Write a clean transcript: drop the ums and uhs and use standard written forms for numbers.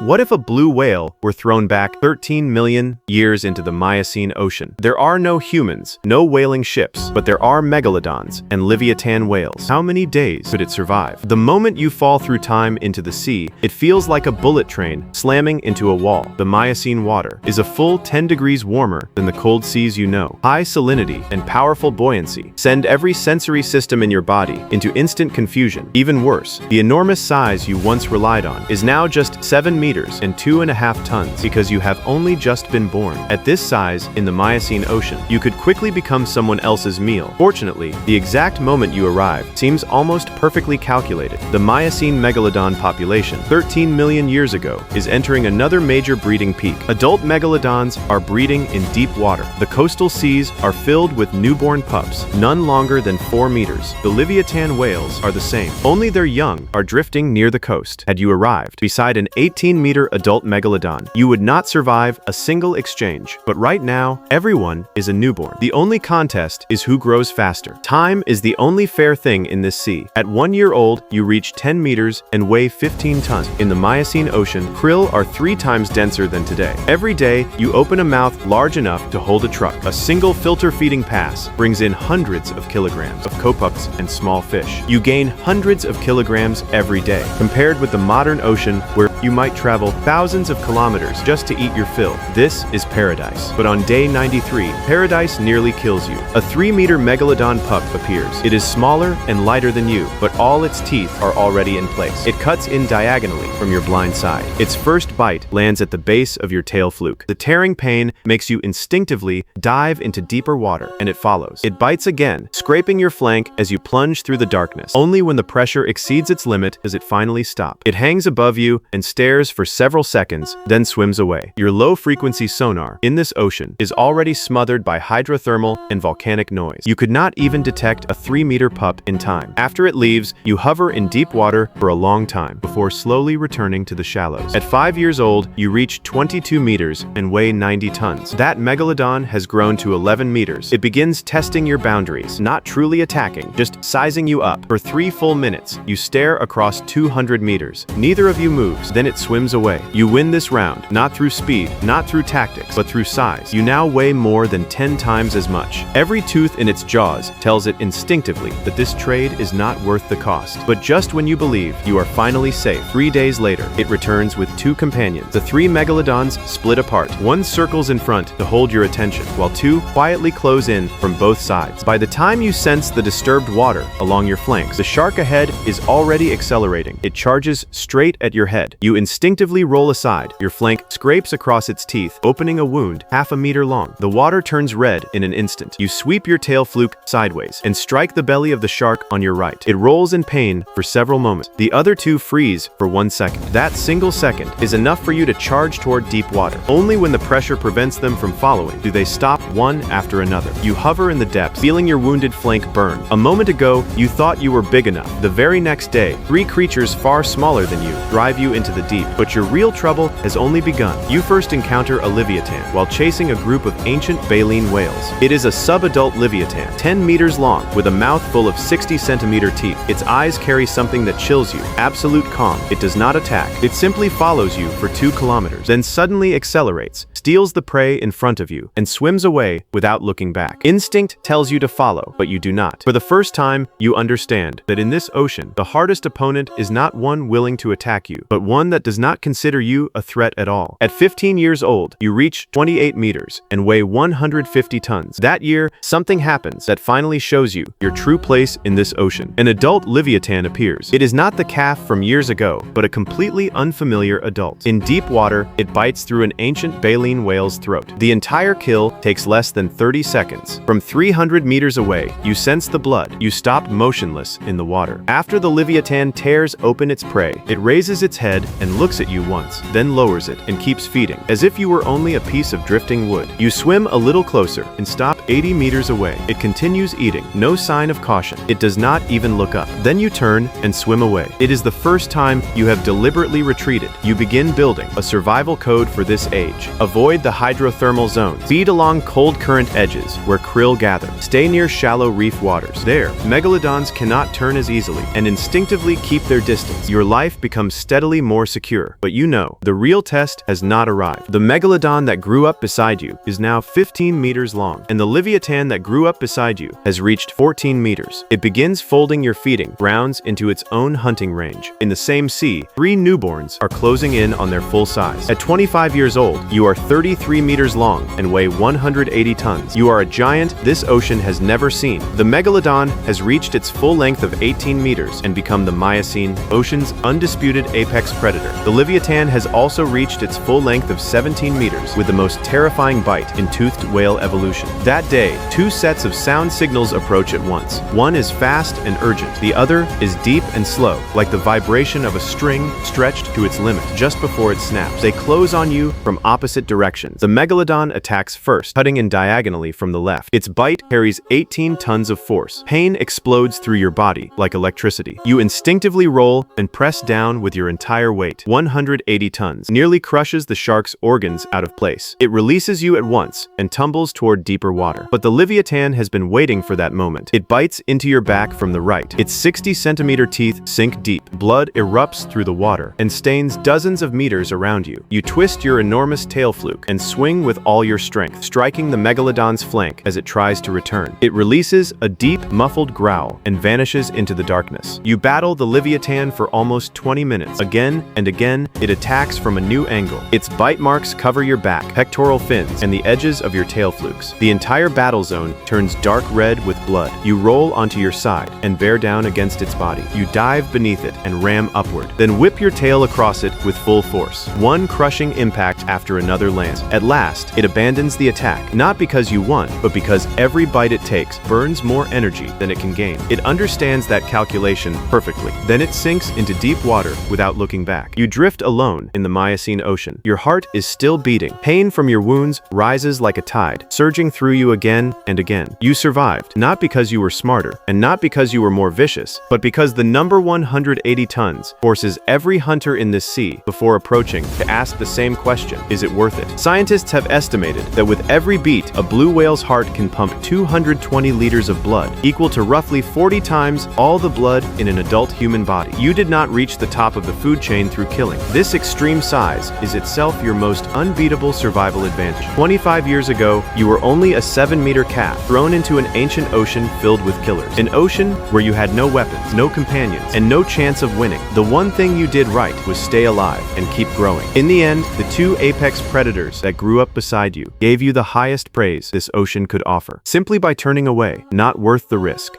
What if a blue whale were thrown back 13 million years into the Miocene Ocean? There are no humans, no whaling ships, but there are megalodons and Livyatan whales. How many days could it survive? The moment you fall through time into the sea, it feels like a bullet train slamming into a wall. The Miocene water is a full 10 degrees warmer than the cold seas you know. High salinity and powerful buoyancy send every sensory system in your body into instant confusion. Even worse, the enormous size you once relied on is now just 7 meters and 2.5 tons because you have only just been born. At this size, in the Miocene Ocean, you could quickly become someone else's meal. Fortunately, the exact moment you arrive seems almost perfectly calculated. The Miocene megalodon population, 13 million years ago, is entering another major breeding peak. Adult megalodons are breeding in deep water. The coastal seas are filled with newborn pups, none longer than 4 meters. The Livyatan whales are the same, only their young are drifting near the coast. Had you arrived beside an 18-meter adult megalodon, you would not survive a single exchange. But right now, everyone is a newborn. The only contest is who grows faster. Time is the only fair thing in this sea. At 1 year old, you reach 10 meters and weigh 15 tons. In the Miocene Ocean, krill are 3 times denser than today. Every day, you open a mouth large enough to hold a truck. A single filter-feeding pass brings in hundreds of kilograms of copups and small fish. You gain hundreds of kilograms every day, compared with the modern ocean where you might travel thousands of kilometers just to eat your fill. This is paradise. But on day 93, paradise nearly kills you. A 3-meter megalodon pup appears. It is smaller and lighter than you, but all its teeth are already in place. It cuts in diagonally from your blind side. Its first bite lands at the base of your tail fluke. The tearing pain makes you instinctively dive into deeper water, and it follows. It bites again, scraping your flank as you plunge through the darkness. Only when the pressure exceeds its limit does it finally stop. It hangs above you and stares for several seconds, then swims away. Your low-frequency sonar in this ocean is already smothered by hydrothermal and volcanic noise. You could not even detect a 3-meter pup in time. After it leaves, you hover in deep water for a long time before slowly returning to the shallows. At 5 years old, you reach 22 meters and weigh 90 tons. That megalodon has grown to 11 meters. It begins testing your boundaries, not truly attacking, just sizing you up. For 3 full minutes, you stare across 200 meters. Neither of you moves. Then it swims away. You win this round, not through speed, not through tactics, but through size. You now weigh more than 10 times as much. Every tooth in its jaws tells it instinctively that this trade is not worth the cost. But just when you believe you are finally safe, 3 days later, it returns with 2 companions. The 3 megalodons split apart. One circles in front to hold your attention, while 2 quietly close in from both sides. By the time you sense the disturbed water along your flanks, the shark ahead is already accelerating. It charges straight at your head. You instinctively roll aside. Your flank scrapes across its teeth, opening a wound half a meter long. The water turns red in an instant. You sweep your tail fluke sideways and strike the belly of the shark on your right. It rolls in pain for several moments. The other 2 freeze for 1 second. That single second is enough for you to charge toward deep water. Only when the pressure prevents them from following do they stop one after another. You hover in the depths, feeling your wounded flank burn. A moment ago, you thought you were big enough. The very next day, 3 creatures far smaller than you drive you into the deep. But your real trouble has only begun. You first encounter a Livyatan while chasing a group of ancient baleen whales. It is a sub-adult Livyatan, 10 meters long, with a mouth full of 60-centimeter teeth. Its eyes carry something that chills you. Absolute calm. It does not attack. It simply follows you for 2 kilometers, then suddenly accelerates, steals the prey in front of you, and swims away without looking back. Instinct tells you to follow, but you do not. For the first time, you understand that in this ocean, the hardest opponent is not one willing to attack you, but one that does not consider you a threat at all. At 15 years old, you reach 28 meters and weigh 150 tons. That year, something happens that finally shows you your true place in this ocean. An adult Livyatan appears. It is not the calf from years ago, but a completely unfamiliar adult. In deep water, it bites through an ancient baleen whale's throat. The entire kill takes less than 30 seconds. From 300 meters away, you sense the blood. You stop motionless in the water. After the Livyatan tears open its prey, it raises its head and looks at you once, then lowers it and keeps feeding, as if you were only a piece of drifting wood. You swim a little closer and stop 80 meters away. It continues eating, no sign of caution. It does not even look up. Then you turn and swim away. It is the first time you have deliberately retreated. You begin building a survival code for this age. Avoid the hydrothermal zones. Feed along cold current edges where krill gather. Stay near shallow reef waters. There, megalodons cannot turn as easily and instinctively keep their distance. Your life becomes steadily more more secure. But you know, the real test has not arrived. The megalodon that grew up beside you is now 15 meters long, and the Livyatan that grew up beside you has reached 14 meters. It begins folding your feeding grounds into its own hunting range. In the same sea, 3 newborns are closing in on their full size. At 25 years old, you are 33 meters long and weigh 180 tons. You are a giant this ocean has never seen. The megalodon has reached its full length of 18 meters and become the Miocene, ocean's undisputed apex predator. The Livyatan has also reached its full length of 17 meters with the most terrifying bite in toothed whale evolution. That day, 2 sets of sound signals approach at once. One is fast and urgent. The other is deep and slow, like the vibration of a string stretched to its limit just before it snaps. They close on you from opposite directions. The megalodon attacks first, cutting in diagonally from the left. Its bite carries 18 tons of force. Pain explodes through your body like electricity. You instinctively roll and press down with your entire weight. 180 tons nearly crushes the shark's organs out of place. It releases you at once and tumbles toward deeper water. But the Livyatan has been waiting for that moment. It bites into your back from the right. Its 60-centimeter teeth sink deep. Blood erupts through the water and stains dozens of meters around you. You twist your enormous tail fluke and swing with all your strength, striking the megalodon's flank as it tries to return. It releases a deep, muffled growl and vanishes into the darkness. You battle the Livyatan for almost 20 minutes. Again and again, it attacks from a new angle. Its bite marks cover your back, pectoral fins, and the edges of your tail flukes. The entire battle zone turns dark red with blood. You roll onto your side and bear down against its body. You dive beneath it and ram upward, then whip your tail across it with full force. One crushing impact after another lands. At last, it abandons the attack, not because you won, but because every bite it takes burns more energy than it can gain. It understands that calculation perfectly. Then it sinks into deep water without looking back. You drift alone in the Miocene Ocean. Your heart is still beating. Pain from your wounds rises like a tide, surging through you again and again. You survived, not because you were smarter, and not because you were more vicious, but because the number 180 tons forces every hunter in this sea before approaching to ask the same question: is it worth it? Scientists have estimated that with every beat, a blue whale's heart can pump 220 liters of blood, equal to roughly 40 times all the blood in an adult human body. You did not reach the top of the food chain through killing. This extreme size is itself your most unbeatable survival advantage. 25 years ago, you were only a 7-meter calf thrown into an ancient ocean filled with killers. An ocean where you had no weapons, no companions, and no chance of winning. The one thing you did right was stay alive and keep growing. In the end, the 2 apex predators that grew up beside you gave you the highest praise this ocean could offer, simply by turning away. Not worth the risk.